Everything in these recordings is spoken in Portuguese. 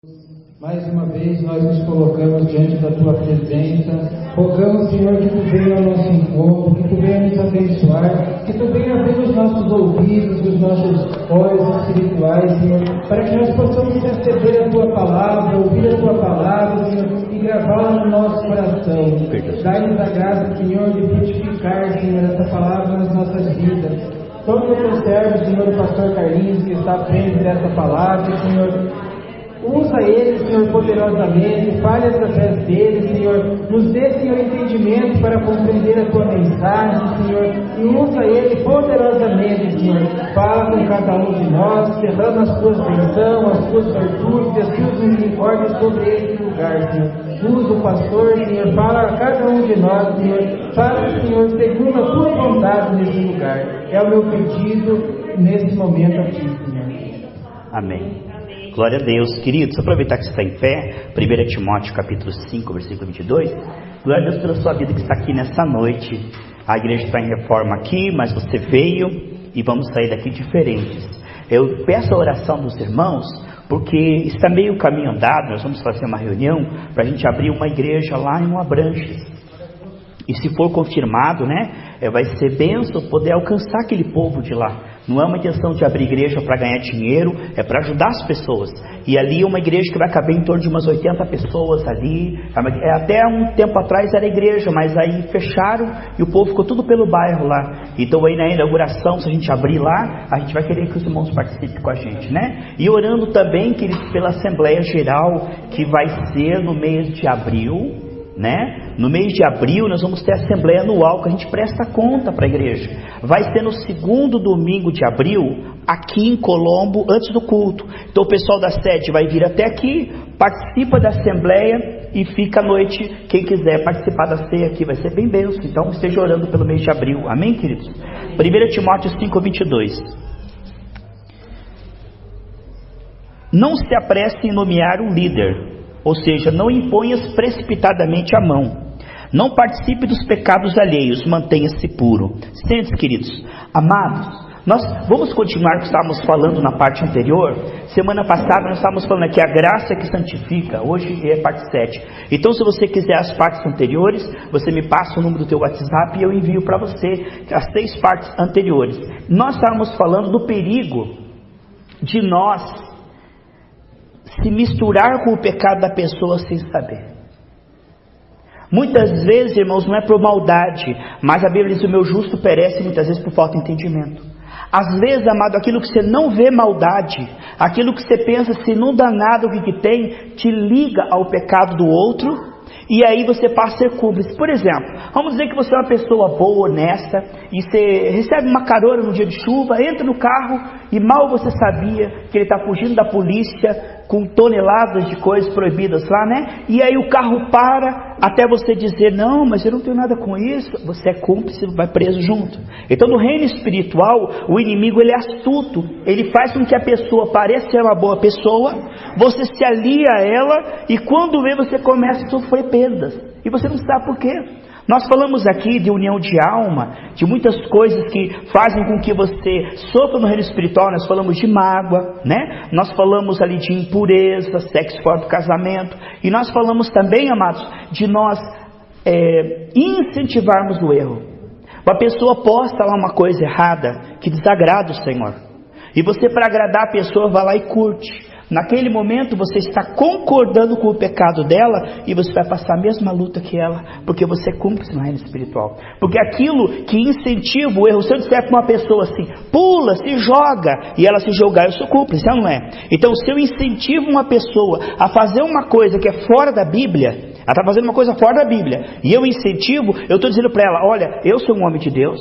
Mais uma vez nós nos colocamos diante da Tua presença, rogamos, Senhor, que Tu venha ao nosso encontro, que Tu venha nos abençoar, que Tu venha abrir os nossos ouvidos, os nossos olhos espirituais, Senhor, para que nós possamos receber a Tua palavra, ouvir a Tua palavra, Senhor, e gravá-la no nosso coração. Dai-nos a graça, Senhor, de frutificar, Senhor, essa palavra nas nossas vidas. Tome o Teu servo, Senhor, o pastor Carlinhos, que está à frente dessa palavra, Senhor. Usa ele, Senhor, poderosamente, fale através dele, Senhor, nos dê, Senhor, entendimento para compreender a Tua mensagem, Senhor, e usa ele poderosamente, Senhor, fala com cada um de nós, derrama as Tuas bênçãos, as Tuas virtudes e as Tuas misericórdias sobre esse lugar, Senhor. Usa o pastor, Senhor, fala a cada um de nós, Senhor, fala, Senhor, segundo a Tua vontade nesse lugar. É o meu pedido nesse momento aqui, Senhor. Amém. Glória a Deus. Queridos, aproveitar que você está em pé, 1 Timóteo capítulo 5, versículo 22. Glória a Deus pela sua vida que está aqui nessa noite. A igreja está em reforma aqui, mas você veio e vamos sair daqui diferentes. Eu peço a oração dos irmãos, porque está meio caminho andado, nós vamos fazer uma reunião para a gente abrir uma igreja lá em Abranches. E se for confirmado, vai ser bênção poder alcançar aquele povo de lá. Não é uma intenção de abrir igreja para ganhar dinheiro, é para ajudar as pessoas. E ali é uma igreja que vai caber em torno de umas 80 pessoas ali. Até um tempo atrás era igreja, mas aí fecharam e o povo ficou tudo pelo bairro lá. Então aí na inauguração, se a gente abrir lá, a gente vai querer que os irmãos participem com a gente, E orando também, queridos, pela Assembleia Geral, que vai ser no mês de abril. No mês de abril nós vamos ter a assembleia anual que a gente presta conta para a igreja. Vai ser no segundo domingo de abril, aqui em Colombo, antes do culto. Então o pessoal da sede vai vir até aqui, participa da assembleia e fica à noite. Quem quiser participar da ceia aqui vai ser bem benção. Então esteja orando pelo mês de abril. Amém, queridos? 1 Timóteo 5, 22. Não se apresse em nomear um líder. Ou seja, não imponhas precipitadamente a mão. Não participe dos pecados alheios, mantenha-se puro. Sente-se, queridos. Amados, nós vamos continuar o que estávamos falando na parte anterior. Semana passada nós estávamos falando aqui a graça que santifica. Hoje é parte 7. Então se você quiser as partes anteriores, você me passa o número do teu WhatsApp e eu envio para você as 6 partes anteriores. Nós estávamos falando do perigo de nós se misturar com o pecado da pessoa sem saber. Muitas vezes, irmãos, não é por maldade, mas a Bíblia diz: o meu justo perece muitas vezes por falta de entendimento. Às vezes, amado, aquilo que você não vê maldade, aquilo que você pensa se não dá nada o que tem, te liga ao pecado do outro, e aí você passa a ser cúmplice. Por exemplo, vamos dizer que você é uma pessoa boa, honesta, e você recebe uma carona no dia de chuva, entra no carro, e mal você sabia que ele está fugindo da polícia, com toneladas de coisas proibidas lá, E aí o carro para, até você dizer: não, mas eu não tenho nada com isso. Você é cúmplice, vai preso junto. Então no reino espiritual, o inimigo ele é astuto. Ele faz com que a pessoa pareça ser uma boa pessoa, você se alia a ela, e quando vê, você começa a sofrer perdas. E você não sabe por quê. Nós falamos aqui de união de alma, de muitas coisas que fazem com que você sofra no reino espiritual. Nós falamos de mágoa, Nós falamos ali de impureza, sexo fora do casamento. E nós falamos também, amados, de nós incentivarmos o erro. Uma pessoa posta lá uma coisa errada que desagrada o Senhor. E você, para agradar a pessoa, vai lá e curte. Naquele momento você está concordando com o pecado dela e você vai passar a mesma luta que ela, porque você é cúmplice no reino espiritual. Porque aquilo que incentiva o erro, se eu disser para uma pessoa assim: pula, se joga, e ela se jogar, eu sou cúmplice, não é? Então se eu incentivo uma pessoa a fazer uma coisa que é fora da Bíblia, ela está fazendo uma coisa fora da Bíblia, e eu incentivo, eu estou dizendo para ela: olha, eu sou um homem de Deus,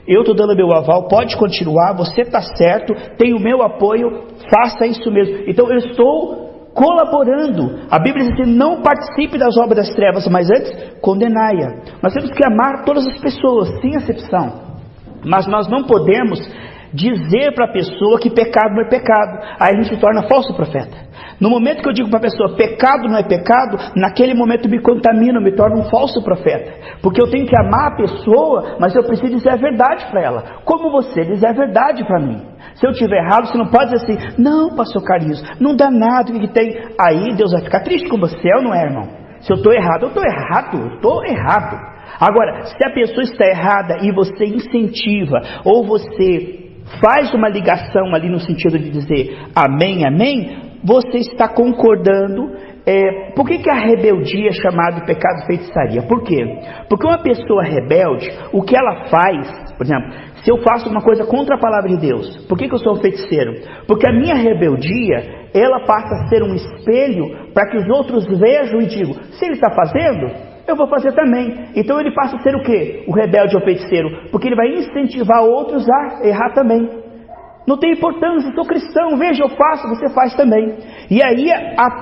eu estou dando meu aval, pode continuar, você está certo, tem o meu apoio, faça isso mesmo. Então eu estou colaborando. A Bíblia diz assim: não participe das obras das trevas, mas antes condenai-a. Nós temos que amar todas as pessoas, sem acepção. Mas nós não podemos dizer para a pessoa que pecado não é pecado. Aí a gente se torna falso profeta. No momento que eu digo para a pessoa, pecado não é pecado, naquele momento eu me contamino, me torno um falso profeta. Porque eu tenho que amar a pessoa, mas eu preciso dizer a verdade para ela. Como você dizer a verdade para mim? Se eu estiver errado, você não pode dizer assim, não, pastor Carlinhos, não dá nada, o que tem? Aí Deus vai ficar triste com você, ou não é, irmão? Se eu estou errado, eu estou errado. Agora, se a pessoa está errada e você incentiva, ou você faz uma ligação ali no sentido de dizer amém, amém, você está concordando. Por que a rebeldia é chamada de pecado de feitiçaria? Por quê? Porque uma pessoa rebelde, o que ela faz, por exemplo, se eu faço uma coisa contra a palavra de Deus, por que eu sou um feiticeiro? Porque a minha rebeldia, ela passa a ser um espelho para que os outros vejam e digam, se ele está fazendo, eu vou fazer também. Então ele passa a ser o quê? O rebelde ou feiticeiro, porque ele vai incentivar outros a errar também. Não tem importância, eu sou cristão, veja, eu faço, você faz também. E aí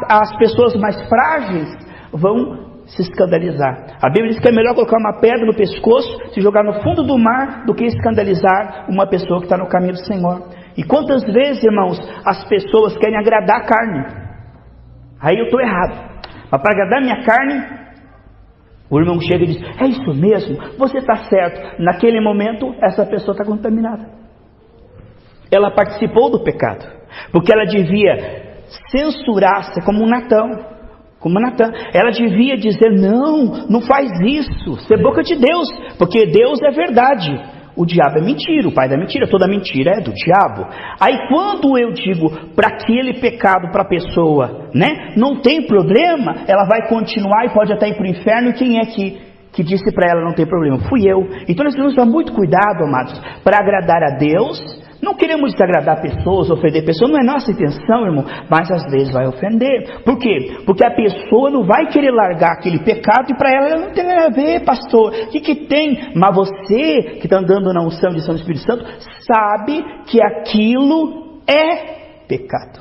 as pessoas mais frágeis vão se escandalizar. A Bíblia diz que é melhor colocar uma pedra no pescoço, se jogar no fundo do mar, do que escandalizar uma pessoa que está no caminho do Senhor. E quantas vezes, irmãos, as pessoas querem agradar a carne? Aí eu estou errado. Mas para agradar a minha carne, o irmão chega e diz, é isso mesmo, você está certo. Naquele momento, essa pessoa está contaminada. Ela participou do pecado, porque ela devia censurar-se como Natã. Ela devia dizer, não faz isso, ser boca de Deus, porque Deus é verdade, o diabo é mentira, o pai da mentira, toda mentira é do diabo. Aí quando eu digo para aquele pecado para a pessoa, não tem problema, ela vai continuar e pode até ir para o inferno. E quem é que disse para ela não tem problema? Fui eu. Então nós temos que tomar muito cuidado, amados, para agradar a Deus. Não queremos desagradar pessoas, ofender pessoas, não é nossa intenção, irmão, mas às vezes vai ofender. Por quê? Porque a pessoa não vai querer largar aquele pecado e para ela não tem nada a ver, pastor, o que tem? Mas você que está andando na unção de São Espírito Santo, sabe que aquilo é pecado.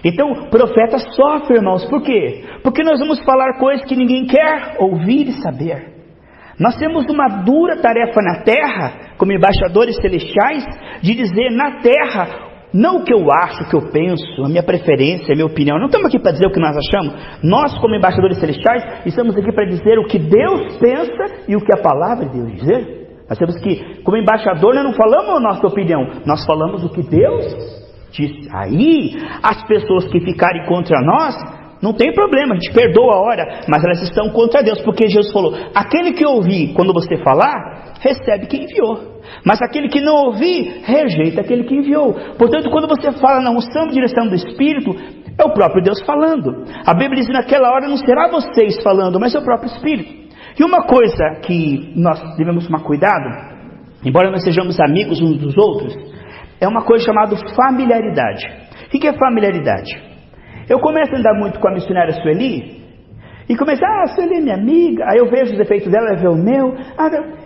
Então, o profeta sofre, irmãos, por quê? Porque nós vamos falar coisas que ninguém quer ouvir e saber. Nós temos uma dura tarefa na terra, como embaixadores celestiais, de dizer na terra, não o que eu acho, o que eu penso, a minha preferência, a minha opinião. Não estamos aqui para dizer o que nós achamos. Nós, como embaixadores celestiais, estamos aqui para dizer o que Deus pensa e o que a palavra de Deus diz. Nós temos que, como embaixador, nós não falamos a nossa opinião, nós falamos o que Deus disse. Aí, as pessoas que ficarem contra nós, não tem problema, a gente perdoa a hora, mas elas estão contra Deus, porque Jesus falou, aquele que ouvir quando você falar, recebe quem enviou, mas aquele que não ouvir, rejeita aquele que enviou. Portanto, quando você fala na unção de direção do Espírito, é o próprio Deus falando. A Bíblia diz, naquela hora não será vocês falando, mas é o próprio Espírito. E uma coisa que nós devemos tomar cuidado, embora nós sejamos amigos uns dos outros, é uma coisa chamada familiaridade. O que é familiaridade? Eu começo a andar muito com a missionária Sueli, e começo, Sueli é minha amiga, aí eu vejo os defeitos dela, ela vê o meu,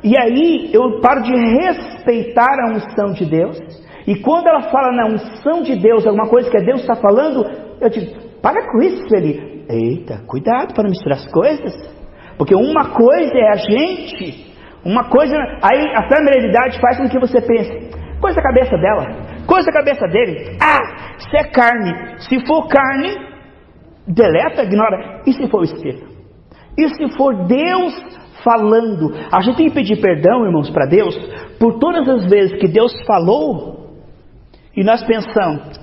e aí eu paro de respeitar a unção de Deus, e quando ela fala na unção de Deus, alguma coisa que Deus está falando, eu digo, para com isso, Sueli. Eita, cuidado para não misturar as coisas, porque uma coisa é a gente, uma coisa, aí a familiaridade faz com que você pense, coisa a cabeça dela, coisa a cabeça dele, isso é carne, se for carne, deleta, ignora, e se for o Espírito? E se for Deus falando? A gente tem que pedir perdão, irmãos, para Deus, por todas as vezes que Deus falou, e nós pensamos,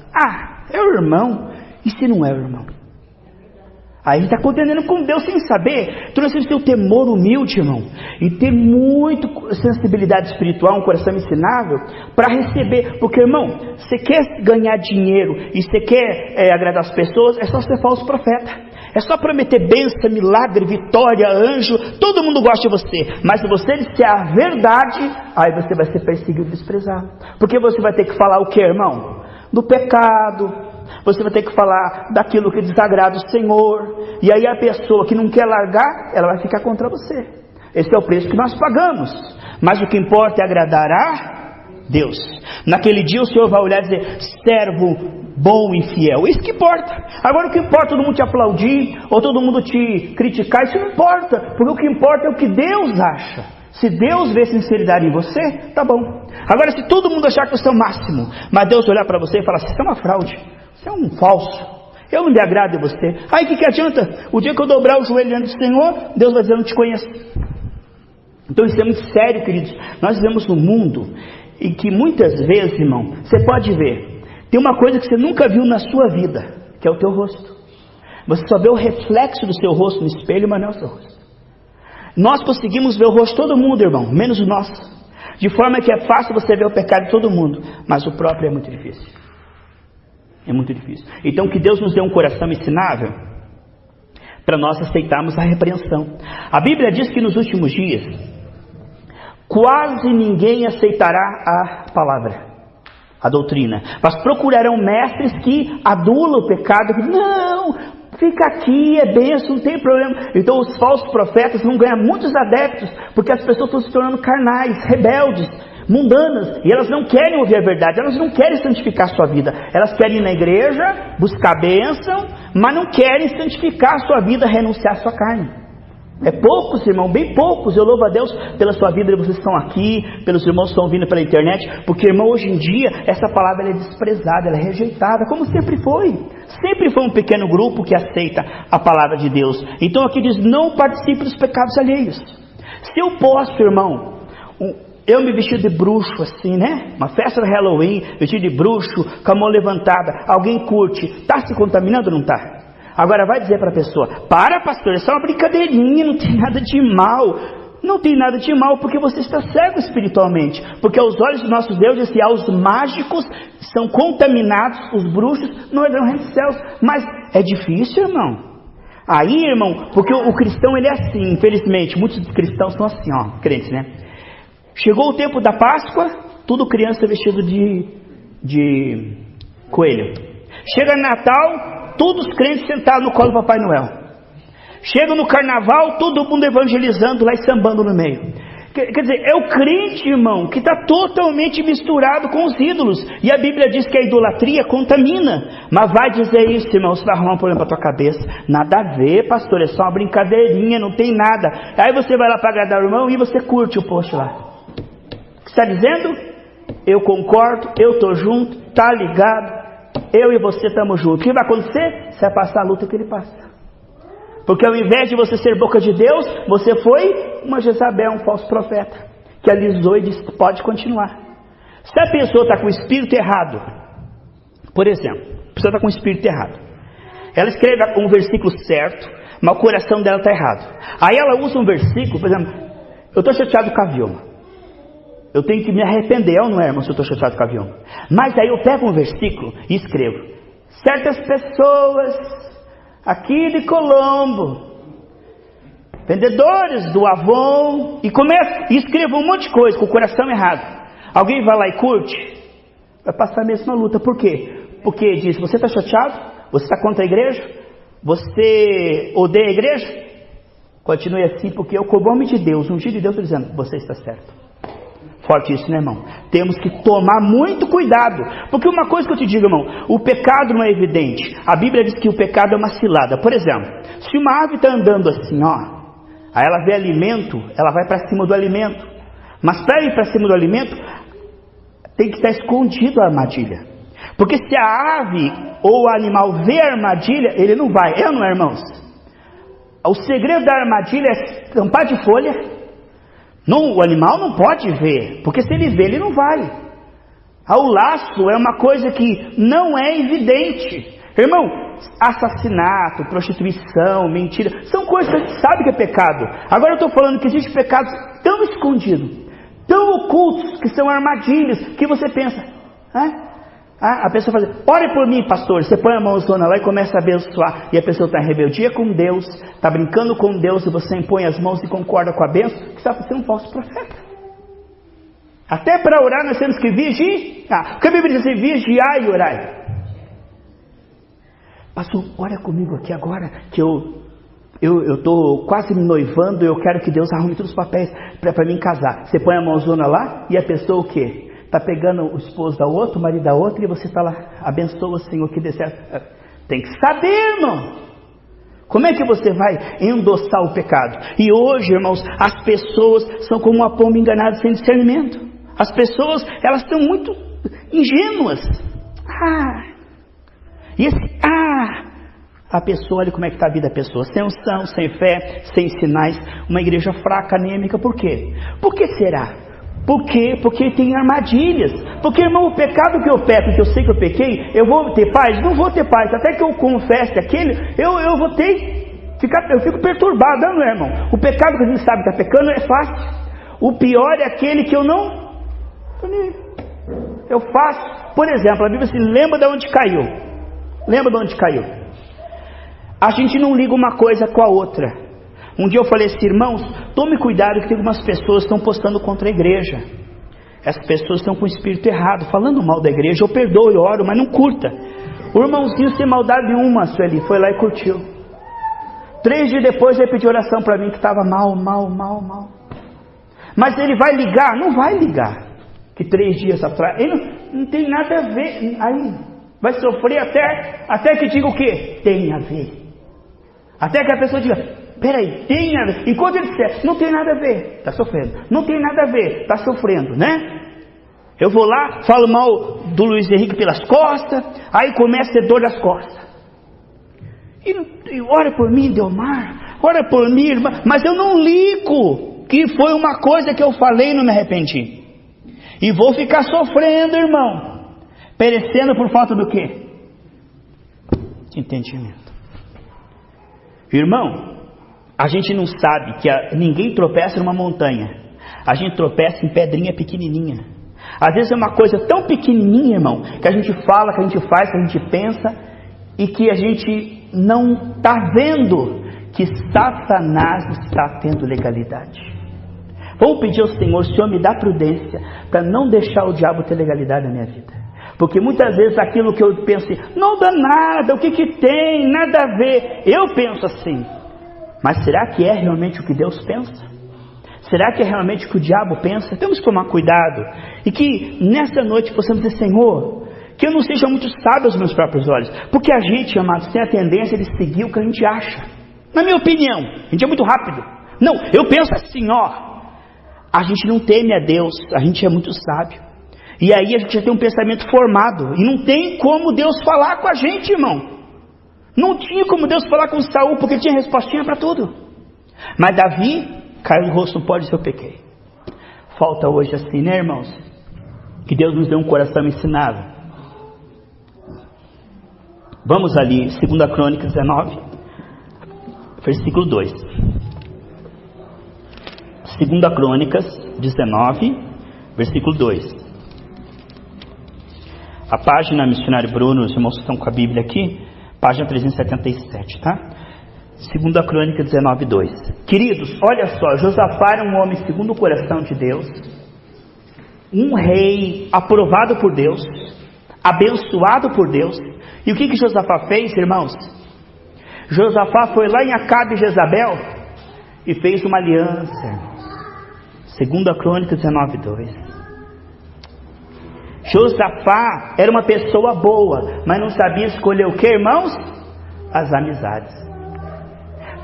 é o irmão, e se não é o irmão? Aí a gente está contendendo com Deus sem saber. Então nós temos que ter o temor humilde, irmão, e ter muito sensibilidade espiritual, um coração ensinável, para receber. Porque, irmão, você quer ganhar dinheiro e você quer agradar as pessoas, é só ser falso profeta. É só prometer bênção, milagre, vitória, anjo. Todo mundo gosta de você. Mas se você disser a verdade, aí você vai ser perseguido e desprezado. Porque você vai ter que falar o que, irmão? Do pecado. Você vai ter que falar daquilo que desagrada o Senhor. E aí a pessoa que não quer largar, ela vai ficar contra você. Esse é o preço que nós pagamos. Mas o que importa é agradar a Deus. Naquele dia o Senhor vai olhar e dizer, servo bom e fiel. Isso que importa. Agora o que importa é todo mundo te aplaudir, ou todo mundo te criticar, isso não importa. Porque o que importa é o que Deus acha. Se Deus vê sinceridade em você, tá bom. Agora, se todo mundo achar que você é o máximo, mas Deus olhar para você e falar, você é uma fraude, você é um falso, eu não me agrado em você, aí o que adianta? O dia que eu dobrar o joelho diante do Senhor, Deus vai dizer, eu não te conheço. Então isso é muito sério, queridos. Nós vivemos num mundo em que muitas vezes, irmão, você pode ver, tem uma coisa que você nunca viu na sua vida, que é o teu rosto. Você só vê o reflexo do seu rosto no espelho, mas não é o seu rosto. Nós conseguimos ver o rosto de todo mundo, irmão, menos o nosso. De forma que é fácil você ver o pecado de todo mundo, mas o próprio é muito difícil. É muito difícil. Então que Deus nos dê um coração ensinável para nós aceitarmos a repreensão. A Bíblia diz que nos últimos dias quase ninguém aceitará a palavra, a doutrina, mas procurarão mestres que adulam o pecado. Não, fica aqui, é bênção, não tem problema. Então os falsos profetas vão ganhar muitos adeptos, porque as pessoas estão se tornando carnais, rebeldes, mundanas, e elas não querem ouvir a verdade, elas não querem santificar a sua vida, elas querem ir na igreja, buscar bênção, mas não querem santificar a sua vida, renunciar à sua carne. É poucos, irmão, bem poucos. Eu louvo a Deus pela sua vida, vocês estão aqui, pelos irmãos que estão vindo pela internet, porque, irmão, hoje em dia, essa palavra ela é desprezada, ela é rejeitada, como sempre foi. Sempre foi um pequeno grupo que aceita a palavra de Deus. Então aqui diz, não participe dos pecados alheios. Se eu posso, irmão, eu me vestir de bruxo assim, né? Uma festa de Halloween, vestido de bruxo, com a mão levantada, alguém curte, está se contaminando ou não está? Agora vai dizer para a pessoa, para pastor, é só uma brincadeirinha, não tem nada de mal. Não tem nada de mal, porque você está cego espiritualmente. Porque aos olhos do nosso Deus, esse aos mágicos são contaminados, os bruxos não herdarão o reino dos céus. Mas é difícil, irmão. Aí, irmão, porque o cristão ele é assim, infelizmente, muitos cristãos são assim, ó, crentes, né? Chegou o tempo da Páscoa, tudo criança vestido de coelho. Chega Natal, todos os crentes sentados no colo do Papai Noel. Chega no carnaval, todo mundo evangelizando lá e sambando no meio. Quer dizer, é o crente, irmão, que está totalmente misturado com os ídolos. E a Bíblia diz que a idolatria contamina. Mas vai dizer isso, irmão, você vai arrumar um problema para tua cabeça. Nada a ver, pastor, é só uma brincadeirinha, não tem nada. Aí você vai lá para agradar o irmão e você curte o post lá. O que está dizendo? Eu concordo, eu estou junto, tá ligado. Eu e você estamos juntos. O que vai acontecer? Você vai passar a luta que ele passa. Porque ao invés de você ser boca de Deus, você foi uma Jezabel, um falso profeta, que alisou e disse, pode continuar. Se a pessoa está com o espírito errado, por exemplo, a pessoa está com o espírito errado, ela escreve um versículo certo, mas o coração dela está errado. Aí ela usa um versículo, por exemplo, eu estou chateado com a Vilma. Eu tenho que me arrepender, ou não é, irmão, se eu estou chateado com a Vilma? Mas aí eu pego um versículo e escrevo, certas pessoas aqui de Colombo, vendedores do Avon, e escrevo um monte de coisa com o coração errado. Alguém vai lá e curte, vai passar a mesma luta. Por quê? Porque diz, você está chateado? Você está contra a igreja? Você odeia a igreja? Continue assim, porque eu, como nome de Deus, ungido de Deus, estou dizendo, você está certo. Forte isso, né, irmão? Temos que tomar muito cuidado, porque uma coisa que eu te digo, irmão, o pecado não é evidente. A Bíblia diz que o pecado é uma cilada. Por exemplo, se uma ave está andando assim, ó, aí ela vê alimento, ela vai para cima do alimento. Mas para ir para cima do alimento, tem que estar escondido a armadilha. Porque se a ave ou o animal vê a armadilha, ele não vai. É ou não é, irmãos? O segredo da armadilha é tampar de folha. Não, o animal não pode ver, porque se ele vê, ele não vai. O laço é uma coisa que não é evidente. Irmão, assassinato, prostituição, mentira, são coisas que a gente sabe que é pecado. Agora eu estou falando que existem pecados tão escondidos, tão ocultos, que são armadilhas, que você pensa, a pessoa fala, ore por mim, pastor. Você põe a mãozona lá e começa a abençoar, e a pessoa está em rebeldia com Deus, está brincando com Deus, e você impõe as mãos e concorda com a bênção, que está sendo um falso profeta. Até para orar nós temos que vigiar. Porque a Bíblia diz assim, vigiai e orai. Pastor, ora comigo aqui agora, que eu estou quase me noivando, eu quero que Deus arrume todos os papéis para mim casar. Você põe a mãozona lá, e a pessoa o quê? Está pegando o esposo da outra, o marido da outra, e você está lá, abençoa o Senhor que dê certo. Tem que saber, irmão. Como é que você vai endossar o pecado? E hoje, irmãos, as pessoas são como uma pomba enganada sem discernimento. As pessoas, elas são muito ingênuas. A pessoa, olha como é que está a vida da pessoa. Sem unção, sem fé, sem sinais. Uma igreja fraca, anêmica. Por quê? Por que será? Por quê? Porque tem armadilhas. Porque, irmão, o pecado que eu peco, que eu sei que eu pequei, eu vou ter paz? Não vou ter paz. Até que eu confesse aquele, eu vou ter... eu fico perturbado, não é, irmão? O pecado que a gente sabe que está pecando é fácil. O pior é aquele que eu não... eu faço. Por exemplo, a Bíblia se lembra de onde caiu. Lembra de onde caiu? A gente não liga uma coisa com a outra. Um dia eu falei assim, irmãos, tome cuidado que tem algumas pessoas que estão postando contra a igreja. Essas pessoas estão com o espírito errado, falando mal da igreja. Eu perdoo, eu oro, mas não curta. O irmãozinho sem maldade nenhuma, Sueli, foi lá e curtiu. 3 dias depois ele pediu oração para mim que estava mal. Mas ele vai ligar? Não vai ligar. Que 3 dias atrás, ele não tem nada a ver. Aí vai sofrer até que diga o quê? Tem a ver. Até que a pessoa diga... Peraí, tem nada a ver. Enquanto ele disser, não tem nada a ver, está sofrendo. Não tem nada a ver, está sofrendo, né? Eu vou lá, falo mal do Luiz Henrique pelas costas, aí começa a ter dor das costas. E ora por mim, Delmar, ora por mim, irmã, mas eu não ligo que foi uma coisa que eu falei e não me arrependi. E vou ficar sofrendo, irmão, perecendo por falta do quê? Entendimento. Irmão, a gente não sabe que ninguém tropeça numa montanha. A gente tropeça em pedrinha pequenininha. Às vezes é uma coisa tão pequenininha, irmão, que a gente fala, que a gente faz, que a gente pensa, e que a gente não está vendo que Satanás está tendo legalidade. Vamos pedir ao Senhor, Senhor, me dá prudência para não deixar o diabo ter legalidade na minha vida. Porque muitas vezes aquilo que eu penso, não dá nada, o que tem, nada a ver. Eu penso assim. Mas será que é realmente o que Deus pensa? Será que é realmente o que o diabo pensa? Temos que tomar cuidado. E que nessa noite possamos dizer, Senhor, que eu não seja muito sábio aos meus próprios olhos. Porque a gente, amados, tem a tendência de seguir o que a gente acha. Na minha opinião, a gente é muito rápido. Não, eu penso assim, ó. A gente não teme a Deus, a gente é muito sábio. E aí a gente já tem um pensamento formado. E não tem como Deus falar com a gente, irmão. Não tinha como Deus falar com Saul, porque tinha respostinha para tudo. Mas Davi caiu no rosto, não pode ser eu pequei. Falta hoje assim, né, irmãos? Que Deus nos dê um coração ensinado. Vamos ali, 2 Crônicas 19, versículo 2. 2 Crônicas 19, versículo 2. A página Missionário Bruno, os irmãos que estão com a Bíblia aqui, página 377, tá? 2 Crônica 19, 2. Queridos, olha só, Josafá era um homem segundo o coração de Deus, um rei aprovado por Deus, abençoado por Deus. E o que Josafá fez, irmãos? Josafá foi lá em Acabe e Jezabel e fez uma aliança, irmãos. 2 Crônica 19, 2. Josafá era uma pessoa boa, mas não sabia escolher o que, irmãos? As amizades.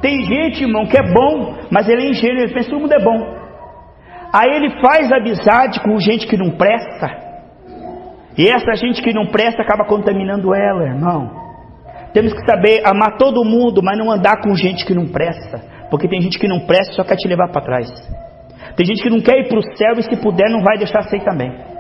Tem gente, irmão, que é bom, mas ele é ingênuo, ele pensa que todo mundo é bom. Aí ele faz amizade com gente que não presta, e essa gente que não presta acaba contaminando ela, irmão. Temos que saber amar todo mundo, mas não andar com gente que não presta, porque tem gente que não presta e só quer te levar para trás. Tem gente que não quer ir para o céu e se puder não vai deixar ser também.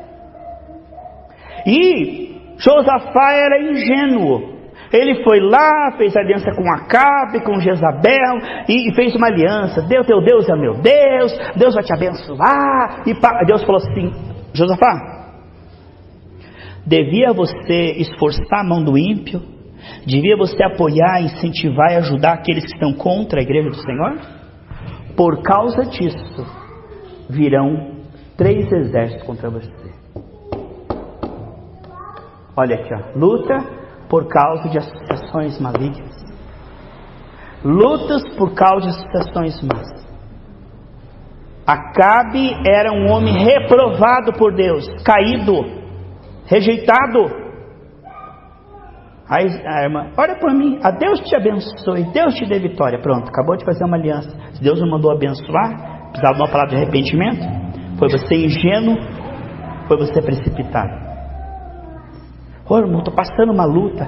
E Josafá era ingênuo. Ele foi lá, fez aliança com Acabe, com Jezabel, e fez uma aliança. Teu Deus é meu Deus, Deus vai te abençoar. E Deus falou assim, Josafá, devia você esforçar a mão do ímpio? Devia você apoiar, incentivar e ajudar aqueles que estão contra a igreja do Senhor? Por causa disso, virão 3 exércitos contra você. Olha aqui, ó. Luta por causa de associações malignas. Lutas por causa de associações más. Acabe era um homem reprovado por Deus, caído, rejeitado. Aí a irmã, ora por mim, a Deus te abençoe, Deus te dê vitória. Pronto, acabou de fazer uma aliança. Se Deus não mandou abençoar, precisava de uma palavra de arrependimento. Foi você ingênuo, foi você precipitado. Ô irmão, estou passando uma luta.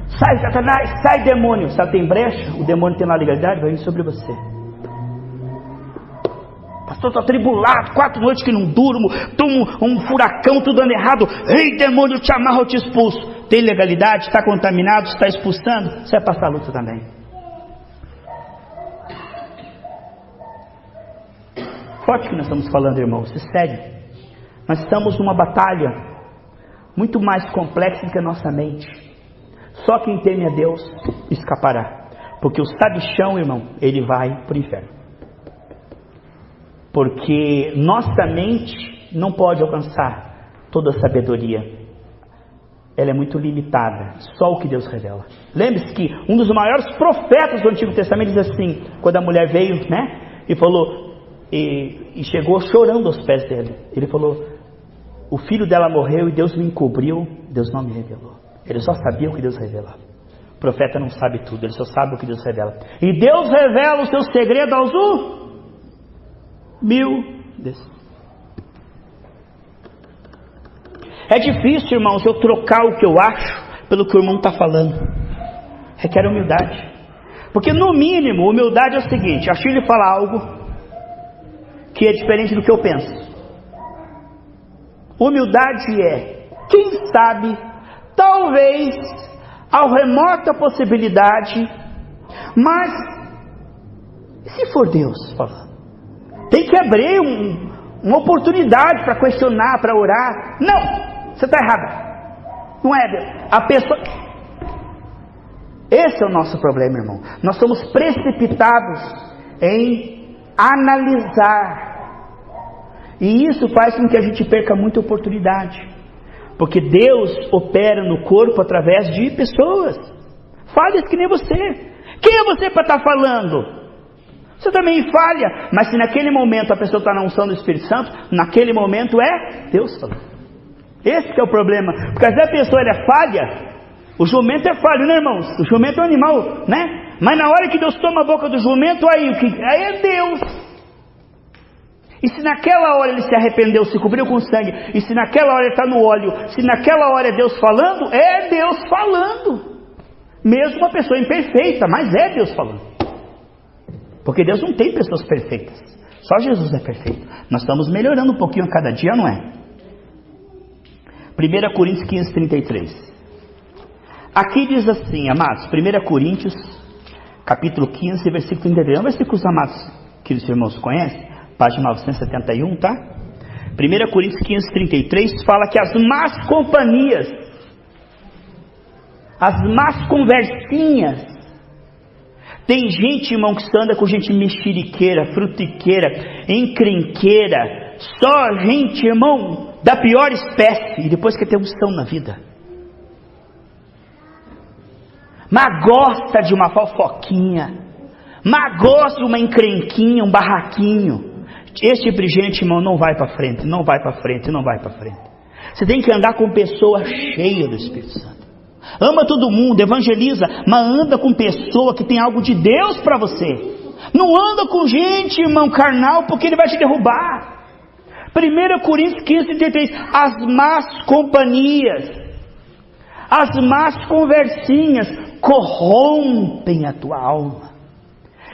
Sai Satanás, sai demônio. Se ela tem brecha, o demônio tem uma legalidade, vai vir sobre você. Pastor, estou atribulado, 4 noites que não durmo, tomo um furacão, tudo dando errado. Ei demônio, eu te amarro, eu te expulso. Tem legalidade, está contaminado, está expulsando, você vai passar a luta também. Forte que nós estamos falando, irmão, se segue. Nós estamos numa batalha muito mais complexa do que a nossa mente. Só quem teme a Deus escapará. Porque o sabichão, irmão, ele vai para o inferno. Porque nossa mente não pode alcançar toda a sabedoria. Ela é muito limitada. Só o que Deus revela. Lembre-se que um dos maiores profetas do Antigo Testamento diz assim, quando a mulher veio, e falou, e chegou chorando aos pés dele. Ele falou, o filho dela morreu e Deus me encobriu, Deus não me revelou. Ele só sabia o que Deus revelava. O profeta não sabe tudo, ele só sabe o que Deus revela. E Deus revela o seu segredo aos humildes. É difícil, irmãos, eu trocar o que eu acho pelo que o irmão está falando. Requer humildade. Porque no mínimo, humildade é o seguinte, a Shirley fala algo que é diferente do que eu penso. Humildade é, quem sabe, talvez, a remota possibilidade, mas e se for Deus falando? Tem que abrir uma oportunidade para questionar, para orar. Não! Você está errado. Não é Deus. A pessoa... Esse é o nosso problema, irmão. Nós somos precipitados em analisar. E isso faz com que a gente perca muita oportunidade. Porque Deus opera no corpo através de pessoas. Falhas que nem você. Quem é você para estar falando? Você também falha. Mas se naquele momento a pessoa está na unção do Espírito Santo, naquele momento é Deus falando. Esse que é o problema. Porque se a pessoa é falha, o jumento é falho, né, irmãos? O jumento é um animal, né? Mas na hora que Deus toma a boca do jumento, aí é Deus. E se naquela hora ele se arrependeu, se cobriu com sangue, e se naquela hora ele está no óleo, se naquela hora é Deus falando, é Deus falando. Mesmo uma pessoa imperfeita, mas é Deus falando. Porque Deus não tem pessoas perfeitas. Só Jesus é perfeito. Nós estamos melhorando um pouquinho a cada dia, não é? 1 Coríntios 15, 33. Aqui diz assim, amados, 1 Coríntios, capítulo 15, versículo 33. É um versículo, amados, que os irmãos conhecem, página 971, tá? 1 Coríntios 15, 33, fala que as más companhias, as más conversinhas, tem gente, irmão, que anda com gente mexeriqueira, frutiqueira, encrenqueira, só gente, irmão, da pior espécie, e depois quer ter unção na vida. Mas gosta de uma fofoquinha, mas gosta de uma encrenquinha, um barraquinho. Esse tipo de gente, irmão, não vai para frente, não vai para frente, não vai para frente. Você tem que andar com pessoa cheia do Espírito Santo. Ama todo mundo, evangeliza, mas anda com pessoa que tem algo de Deus para você. Não anda com gente, irmão, carnal, porque ele vai te derrubar. 1 Coríntios 15, 33, as más companhias, as más conversinhas corrompem a tua alma.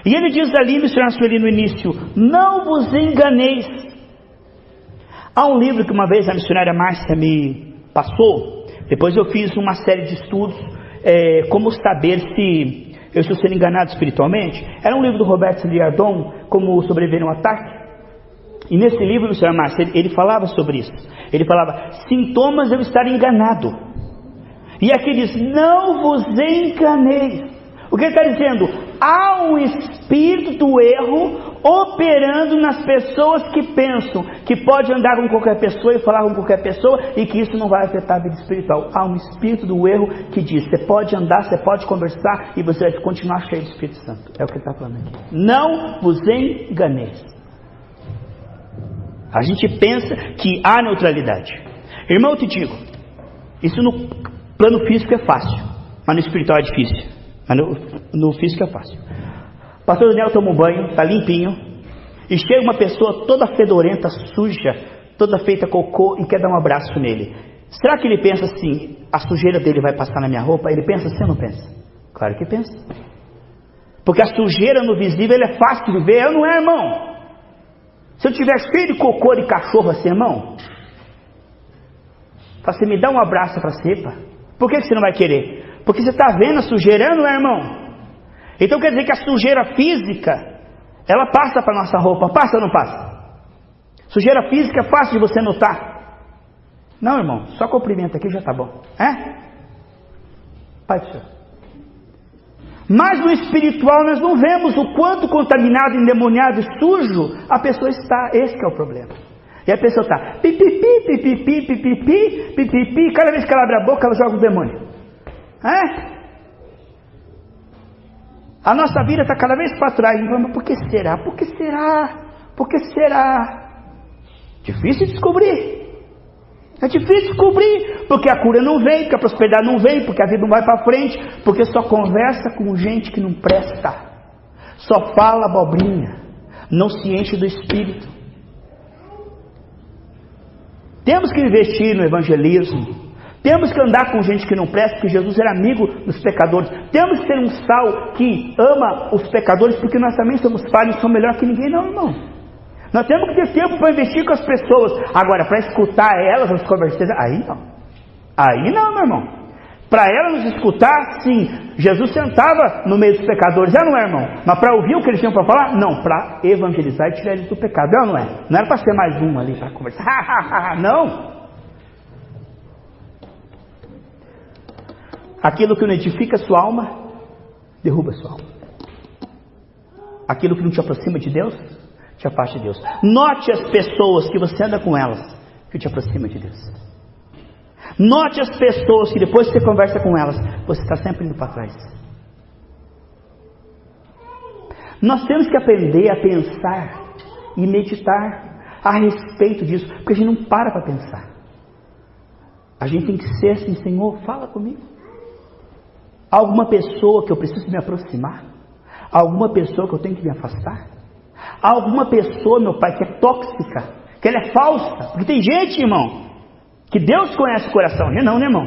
E ele diz ali, missionário Sueli, no início, não vos enganeis. Há um livro que uma vez a missionária Márcia me passou, depois eu fiz uma série de estudos, como saber se eu estou sendo enganado espiritualmente. Era um livro do Roberto Liardon, como sobreviver a um ataque. E nesse livro, missionário Márcia, ele falava sobre isso. Ele falava, sintomas de eu estar enganado. E aqui diz, não vos enganeis. O que ele está dizendo? Há um espírito do erro operando nas pessoas que pensam que pode andar com qualquer pessoa e falar com qualquer pessoa e que isso não vai afetar a vida espiritual. Há um espírito do erro que diz, você pode andar, você pode conversar e você vai continuar cheio do Espírito Santo. É o que ele está falando aqui. Não vos enganeis. A gente pensa que há neutralidade. Irmão, eu te digo, isso no plano físico é fácil. Mas no espiritual é difícil. Mas no físico é fácil. O pastor Daniel toma um banho, está limpinho, e chega uma pessoa toda fedorenta, suja, toda feita cocô, e quer dar um abraço nele. Será que ele pensa assim, a sujeira dele vai passar na minha roupa? Ele pensa assim ou não pensa? Claro que pensa. Porque a sujeira no visível é fácil de ver, não é, irmão? Se eu tiver cheio de cocô de cachorro assim, irmão, você me dá um abraço para você, pá. Por que você não vai querer? Porque você está vendo a sujeira, não é, irmão? Então quer dizer que a sujeira física, ela passa para a nossa roupa, passa ou não passa? Sujeira física é fácil de você notar. Não, irmão, só cumprimento aqui já está bom. É? Pai do Senhor. Mas no espiritual nós não vemos o quanto contaminado, endemoniado e sujo a pessoa está. Esse que é o problema. E a pessoa está pipipi, pipipi, pipipi, pipipi, cada vez que ela abre a boca ela joga o demônio. É? A nossa vida está cada vez para trás. Mas por que será? Por que será? Por que será? Difícil descobrir. É difícil descobrir, porque a cura não vem, porque a prosperidade não vem, porque a vida não vai para frente, porque só conversa com gente que não presta, só fala abobrinha, não se enche do Espírito. Temos que investir no evangelismo, temos que andar com gente que não presta, porque Jesus era amigo dos pecadores, temos que ser um sal que ama os pecadores, porque nós também somos falhos, somos melhor que ninguém, não, irmão. Nós temos que ter tempo para investir com as pessoas. Agora, para escutar elas, as conversas, aí não. Aí não, meu irmão. Para elas nos escutar, sim. Jesus sentava no meio dos pecadores, não é, irmão? Mas para ouvir o que eles tinham para falar? Não, para evangelizar e tirar eles do pecado, não é? Não era para ser mais um ali para conversar. Não. Aquilo que não edifica a sua alma, derruba a sua alma. Aquilo que não te aproxima de Deus, te afasta de Deus. Note as pessoas que você anda com elas, que te aproxima de Deus. Note as pessoas que depois que você conversa com elas, você está sempre indo para trás. Nós temos que aprender a pensar e meditar a respeito disso, porque a gente não para pensar. A gente tem que ser assim, Senhor, fala comigo. Há alguma pessoa que eu preciso me aproximar? Há alguma pessoa que eu tenho que me afastar? Há alguma pessoa, meu Pai, que é tóxica, que ela é falsa? Porque tem gente, irmão, que Deus conhece o coração, não, né, irmão?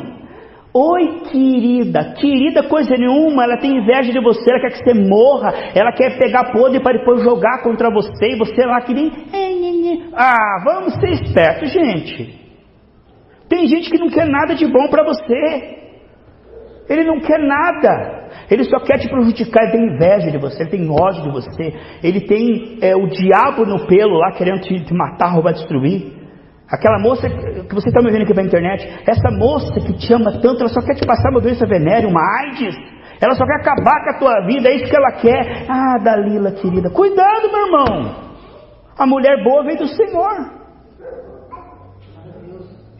Oi, querida coisa nenhuma, ela tem inveja de você, ela quer que você morra, ela quer pegar podre para depois jogar contra você, e você lá que nem... Ah, vamos ser espertos, gente. Tem gente que não quer nada de bom para você. Ele não quer nada, ele só quer te prejudicar, ele tem inveja de você, ele tem ódio de você, ele tem o diabo no pelo lá querendo te matar, roubar, destruir. Aquela moça que você está me vendo aqui pela internet, essa moça que te ama tanto, ela só quer te passar uma doença venérea, uma AIDS, ela só quer acabar com a tua vida, é isso que ela quer. Ah, Dalila querida, cuidado, meu irmão, a mulher boa vem do Senhor.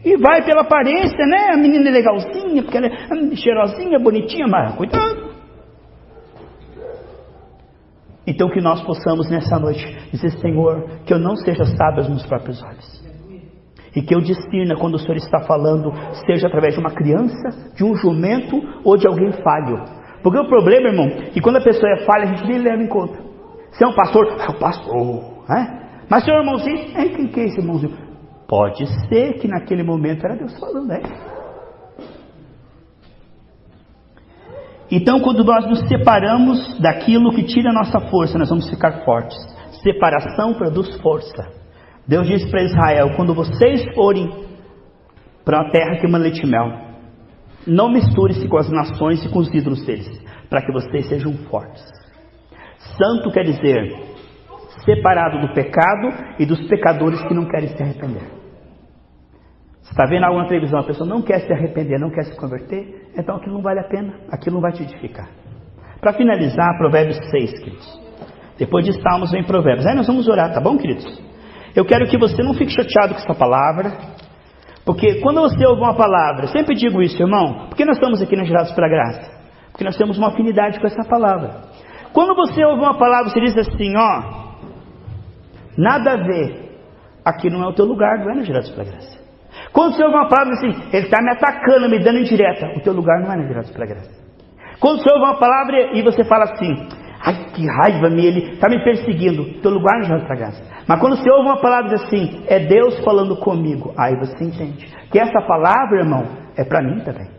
E vai pela aparência, né? A menina é legalzinha, porque ela é cheirosinha, bonitinha, mas cuidado. Então que nós possamos nessa noite dizer, Senhor, que eu não seja sábio aos meus próprios olhos. E que eu discirna quando o Senhor está falando, seja através de uma criança, de um jumento ou de alguém falho. Porque o problema, irmão, é que quando a pessoa é falha, a gente nem leva em conta. Se é um pastor, é o pastor, né? Mas seu irmãozinho, quem que é esse irmãozinho? Pode ser que naquele momento era Deus falando, né? Então, quando nós nos separamos daquilo que tira a nossa força, nós vamos ficar fortes. Separação produz força. Deus disse para Israel, quando vocês forem para uma terra que manda leite e mel, não misture-se com as nações e com os ídolos deles, para que vocês sejam fortes. Santo quer dizer separado do pecado e dos pecadores que não querem se arrepender. Você está vendo algo na televisão, a pessoa não quer se arrepender, não quer se converter, então aquilo não vale a pena, aquilo não vai te edificar. Para finalizar, Provérbios 6, queridos. Depois de Salmos vem Provérbios. Aí nós vamos orar, tá bom, queridos? Eu quero que você não fique chateado com essa palavra, porque quando você ouve uma palavra, eu sempre digo isso, irmão, porque nós estamos aqui na Gerados pela Graça? Porque nós temos uma afinidade com essa palavra. Quando você ouve uma palavra, você diz assim, ó, nada a ver, aqui não é o teu lugar, não é na Gerados pela Graça. Quando você ouve uma palavra assim, ele está me atacando, me dando indireta, o teu lugar não é na Gerados pela Graça. Quando você ouve uma palavra e você fala assim, ai que raiva, ele está me perseguindo, teu lugar não vai tragar. Mas quando você ouve uma palavra e diz assim, é Deus falando comigo, aí você entende que essa palavra, irmão, é para mim também.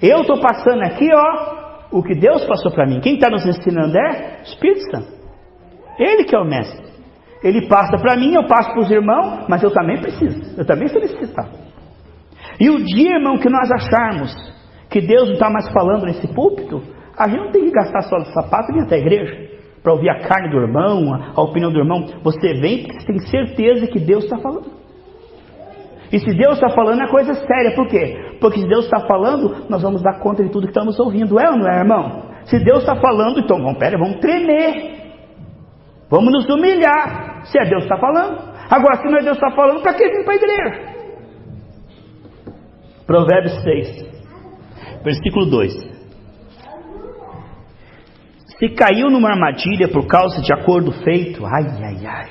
Eu estou passando aqui, ó, o que Deus passou para mim. Quem está nos ensinando é o Espírito Santo. Ele que é o mestre. Ele passa para mim, eu passo para os irmãos, mas eu também preciso, eu também sou necessitado. E o dia, irmão, que nós acharmos que Deus não está mais falando nesse púlpito, a gente não tem que gastar só de sapato e vir até a igreja para ouvir a carne do irmão, a opinião do irmão. Você vem porque você tem certeza que Deus está falando. E se Deus está falando é coisa séria. Por quê? Porque se Deus está falando, nós vamos dar conta de tudo que estamos ouvindo. É ou não é, irmão? Se Deus está falando, então vamos tremer. Vamos nos humilhar. Se é Deus que está falando. Agora, se não é Deus que está falando, para que vir para a igreja? Provérbios 6, versículo 2. Se caiu numa armadilha por causa de acordo feito, ai, ai, ai.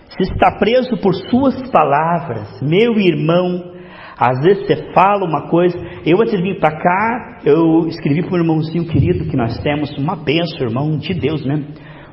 Se está preso por suas palavras, meu irmão, às vezes você fala uma coisa. Eu antes de vir para cá, eu escrevi para um irmãozinho querido que nós temos, uma bênção, irmão de Deus mesmo,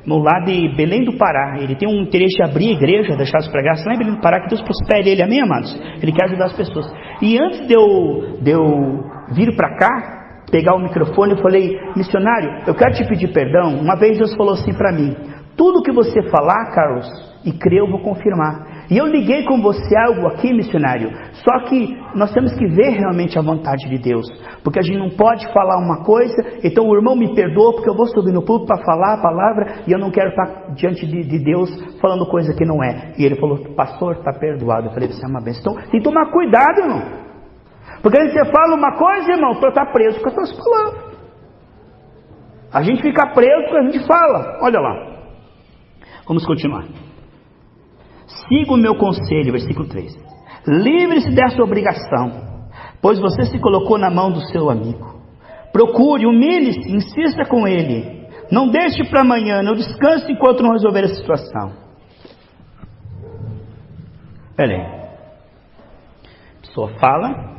no lá de Belém do Pará. Ele tem um interesse de abrir a igreja, deixar as pregações lá em Belém do Pará, que Deus prospere ele, amém, amados? Ele quer ajudar as pessoas. E antes de eu vir para cá, pegar o microfone, eu falei, missionário, eu quero te pedir perdão. Uma vez Deus falou assim para mim, tudo que você falar, Carlos, e crer, eu vou confirmar. E eu liguei com você algo aqui, missionário, só que nós temos que ver realmente a vontade de Deus, porque a gente não pode falar uma coisa, então o irmão me perdoa, porque eu vou subir no púlpito para falar a palavra, e eu não quero estar diante de Deus falando coisa que não é. E ele falou, pastor, está perdoado. Eu falei, você é uma bênção. Então, tem que tomar cuidado, irmão. Porque aí você fala uma coisa, irmão, você está preso com as suas palavras. A gente fica preso porque a gente fala. Olha lá. Vamos continuar. Siga o meu conselho, versículo 3. Livre-se dessa obrigação, pois você se colocou na mão do seu amigo. Procure, humilhe-se, insista com ele. Não deixe para amanhã, não descanse enquanto não resolver a situação. Espera aí. A pessoa fala.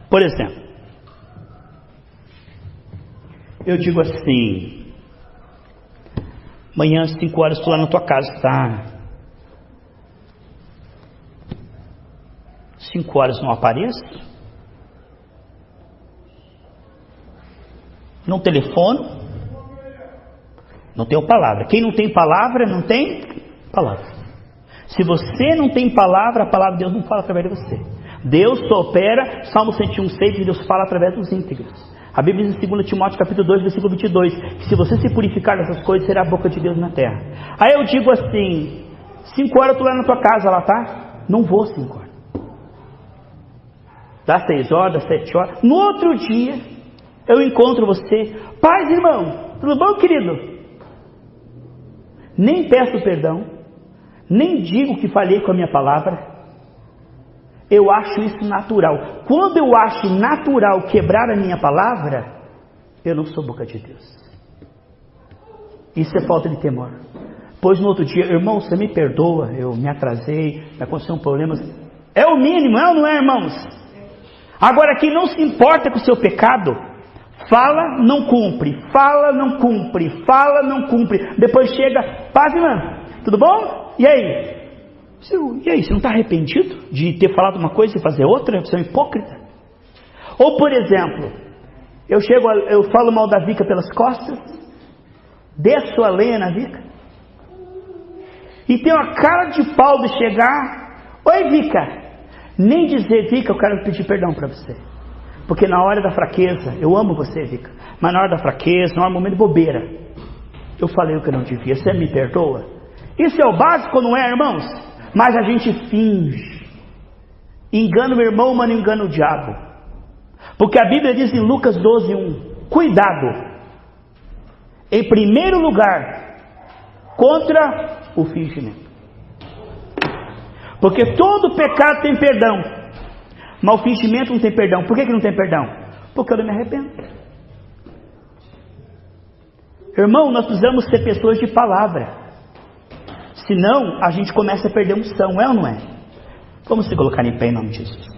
Por exemplo, eu digo assim, amanhã às 5 horas estou lá na tua casa, tá? 5 horas não apareço, não telefono, não tenho palavra. Quem não tem palavra, não tem palavra. Se você não tem palavra, a palavra de Deus não fala através de você. Deus só opera, Salmo 101:6, que Deus fala através dos íntegros. A Bíblia diz em 2 Timóteo capítulo 2, versículo 22, que se você se purificar dessas coisas, será a boca de Deus na terra. Aí eu digo assim, 5 horas eu estou lá na tua casa, lá tá? Não vou 5 horas. Dá 6 horas, dá 7 horas. No outro dia, eu encontro você. Paz, irmão, tudo bom, querido? Nem peço perdão, nem digo que falhei com a minha palavra. Eu acho isso natural. Quando eu acho natural quebrar a minha palavra, eu não sou boca de Deus. Isso é falta de temor. Pois no outro dia, irmão, você me perdoa, eu me atrasei, me aconteceram problemas. É o mínimo, é ou não é, irmãos? Agora, quem não se importa com o seu pecado, fala, não cumpre, fala, não cumpre, fala, não cumpre. Depois chega, paz, irmão, tudo bom? E aí? E aí, você não está arrependido de ter falado uma coisa e fazer outra? Você é um hipócrita? Ou, por exemplo, eu falo mal da Vica pelas costas, desço a lenha na Vica, e tenho a cara de pau de chegar, oi Vica, nem dizer, Vica, eu quero pedir perdão para você, porque na hora da fraqueza, eu amo você, Vica, mas na hora da fraqueza, na hora do momento de bobeira, eu falei o que eu não devia, você me perdoa? Isso é o básico, não é, irmãos? Mas a gente finge, engana o irmão, mas não engana o diabo, porque a Bíblia diz em Lucas 12:1, cuidado, em primeiro lugar, contra o fingimento, porque todo pecado tem perdão, mas o fingimento não tem perdão. Por que não tem perdão? Porque eu não me arrependo. Irmão, nós precisamos ser pessoas de palavra, senão a gente começa a perder unção, é ou não é? Vamos se colocar em pé em nome de Jesus.